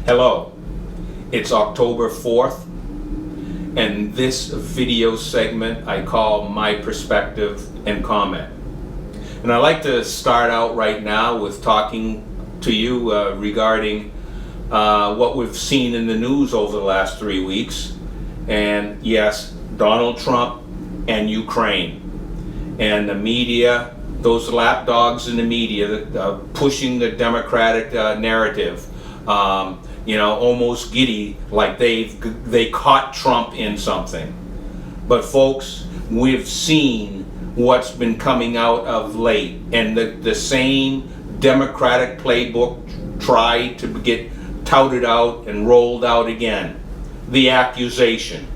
Hello, it's October 4th, and this video segment I call My Perspective and Comment. And I'd like to start out right now with talking to you regarding what we've seen in the news over the last 3 weeks. And yes, Donald Trump and Ukraine. And the media, those lapdogs in the media pushing the Democratic narrative. Almost giddy, like they caught Trump in something. But folks, we've seen what's been coming out of late, and the same Democratic playbook tried to get touted out and rolled out again. The accusation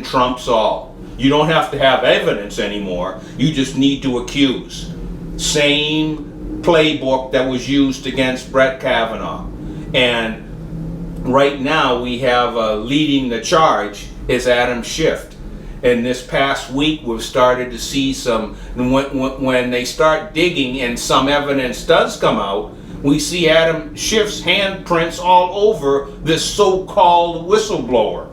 trumps all. You don't have to have evidence anymore, you just need to accuse. Same playbook that was used against Brett Kavanaugh. And right now we have leading the charge is Adam Schiff. And this past week we've started to see some, when they start digging and some evidence does come out, we see Adam Schiff's handprints all over this so-called whistleblower.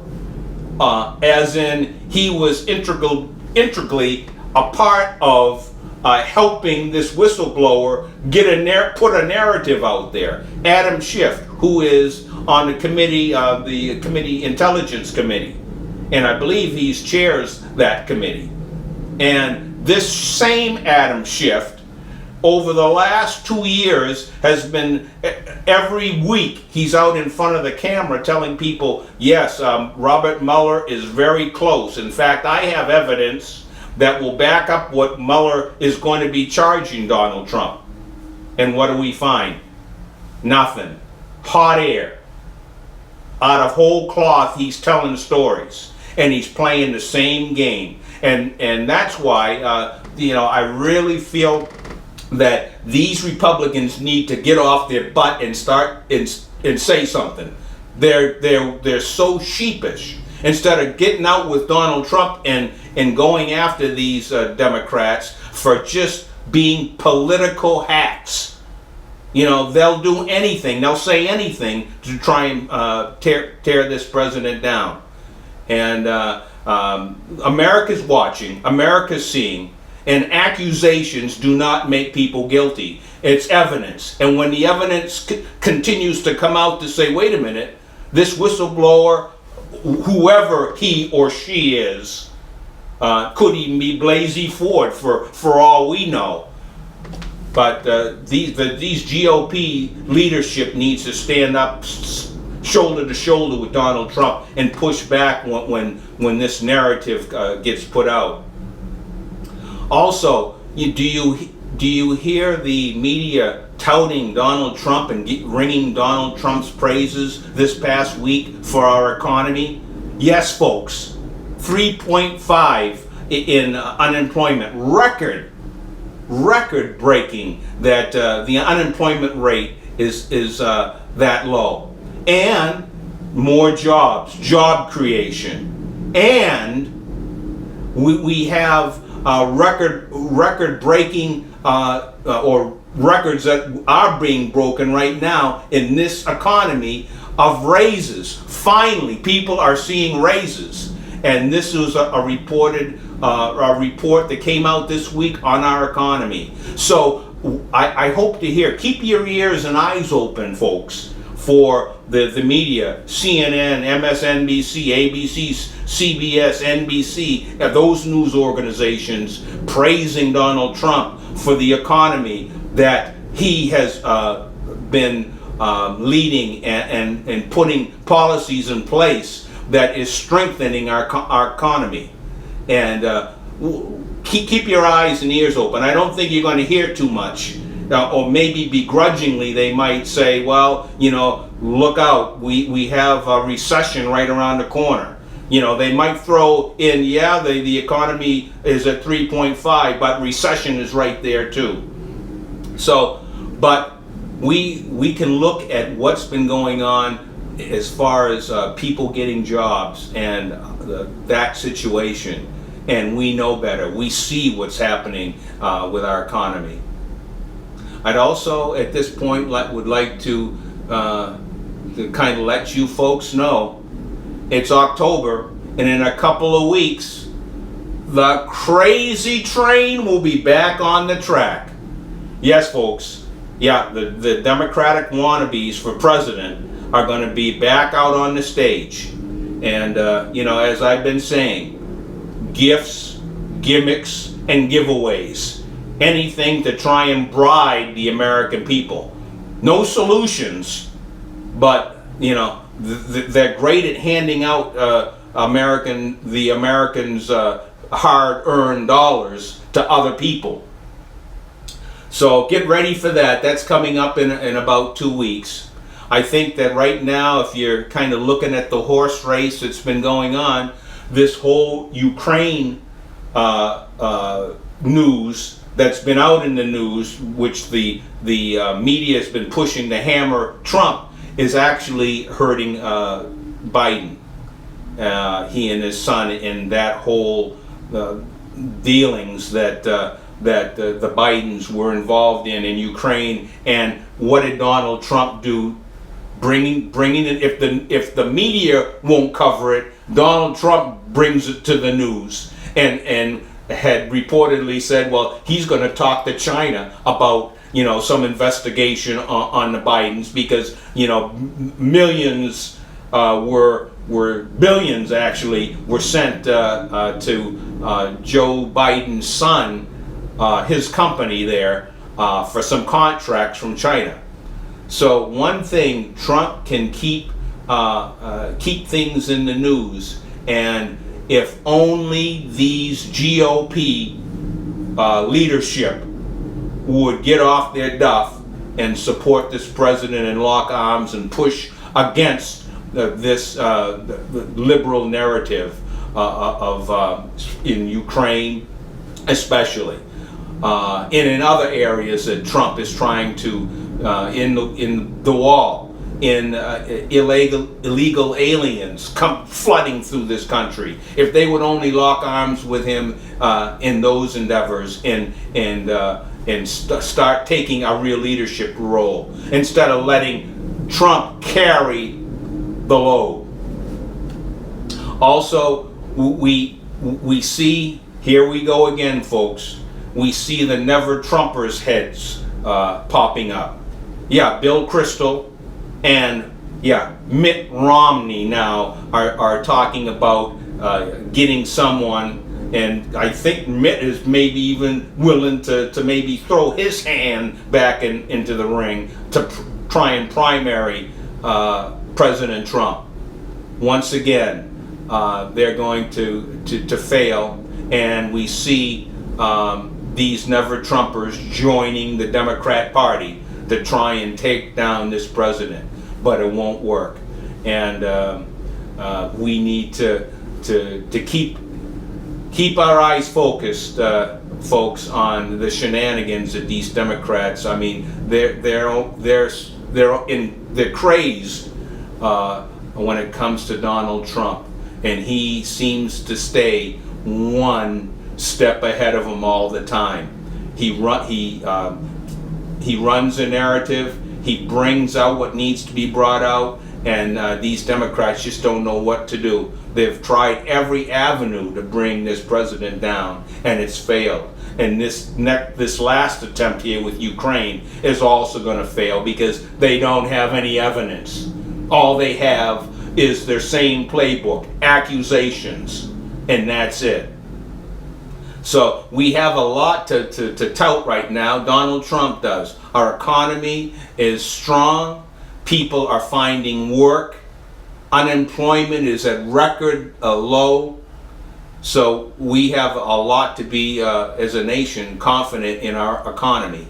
As in he was integrally a part of helping this whistleblower put a narrative out there. Adam Schiff, who is on the committee, the committee Intelligence Committee, and I believe he chairs that committee. And this same Adam Schiff, over the last 2 years, has been every week he's out in front of the camera telling people, yes, Robert Mueller is very close. In fact, I have evidence that will back up what Mueller is going to be charging Donald Trump. And what do we find? Nothing. Hot air. Out of whole cloth, he's telling stories. And he's playing the same game. And that's why, I really feel that these Republicans need to get off their butt and start and say something. They're so sheepish. Instead of getting out with Donald Trump and going after these Democrats for just being political hacks. They'll do anything, they'll say anything to try and tear this president down. And America's watching, America's seeing, and accusations do not make people guilty. It's evidence. And when the evidence continues to come out to say, wait a minute, this whistleblower, whoever he or she is, could even be Blasey Ford for all we know. But these GOP leadership needs to stand up shoulder to shoulder with Donald Trump and push back when this narrative gets put out. Also, do you hear the media touting Donald Trump and ringing Donald Trump's praises this past week for our economy? Yes, folks. 3.5 in unemployment. Record breaking that the unemployment rate is that low. And more jobs, job creation. And we have record breaking or records that are being broken right now in this economy of raises. Finally, people are seeing raises. And this was a report that came out this week on our economy. So I hope to hear, keep your ears and eyes open, folks, for the media, CNN, MSNBC, ABC, CBS, NBC, those news organizations praising Donald Trump for the economy that he has been leading and putting policies in place that is strengthening our economy. And keep your eyes and ears open. I don't think you're going to hear too much. Or maybe begrudgingly they might say, well, look out, we have a recession right around the corner. They might throw in, the economy is at 3.5, but recession is right there too. So, but we can look at what's been going on as far as people getting jobs and that situation, and we know better. We see what's happening with our economy. I'd also, at this point, would like to to kind of let you folks know, it's October, and in a couple of weeks, the crazy train will be back on the track. Yes, folks. Yeah, the Democratic wannabes for president are going to be back out on the stage. And, as I've been saying, gifts, gimmicks, and giveaways. Anything to try and bribe the American people. No solutions, but, they're great at handing out the Americans' hard-earned dollars to other people. So get ready for that. That's coming up in about 2 weeks. I think that right now, if you're kind of looking at the horse race that's been going on, this whole Ukraine news that's been out in the news, which the media has been pushing to hammer Trump, is actually hurting Biden. He and his son in that whole dealings that the Bidens were involved in Ukraine. And what did Donald Trump do? Bringing it, if the media won't cover it, Donald Trump brings it to the news, and had reportedly said, well, he's going to talk to China about some investigation on the Bidens, because millions billions actually were sent to Joe Biden's son, his company there, for some contracts from China. So one thing, Trump can keep things in the news, and if only these GOP leadership would get off their duff and support this president and lock arms and push against this liberal narrative in Ukraine, especially, and in other areas that Trump is trying to, in the wall, in illegal aliens come flooding through this country. If they would only lock arms with him in those endeavors and start taking a real leadership role instead of letting Trump carry the load. Also, we see, here we go again, folks, we see the Never Trumpers heads popping up. Yeah, Bill Kristol and Mitt Romney now are talking about getting someone, and I think Mitt is maybe even willing to maybe throw his hand back into the ring to try and primary President Trump. Once again, they're going to fail, and we see these Never Trumpers joining the Democrat Party to try and take down this president, but it won't work. And we need to keep our eyes focused, folks, on the shenanigans that these Democrats. I mean, they're crazed when it comes to Donald Trump, and he seems to stay one step ahead of them all the time. He runs a narrative. He brings out what needs to be brought out, and these Democrats just don't know what to do. They've tried every avenue to bring this president down, and it's failed. And this last attempt here with Ukraine is also going to fail, because they don't have any evidence. All they have is their same playbook, accusations, and that's it. So we have a lot to tout right now. Donald Trump does. Our economy is strong. People are finding work. Unemployment is at record low. So we have a lot to be, as a nation, confident in our economy.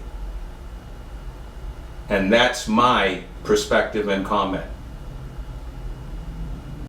And that's my perspective and comment.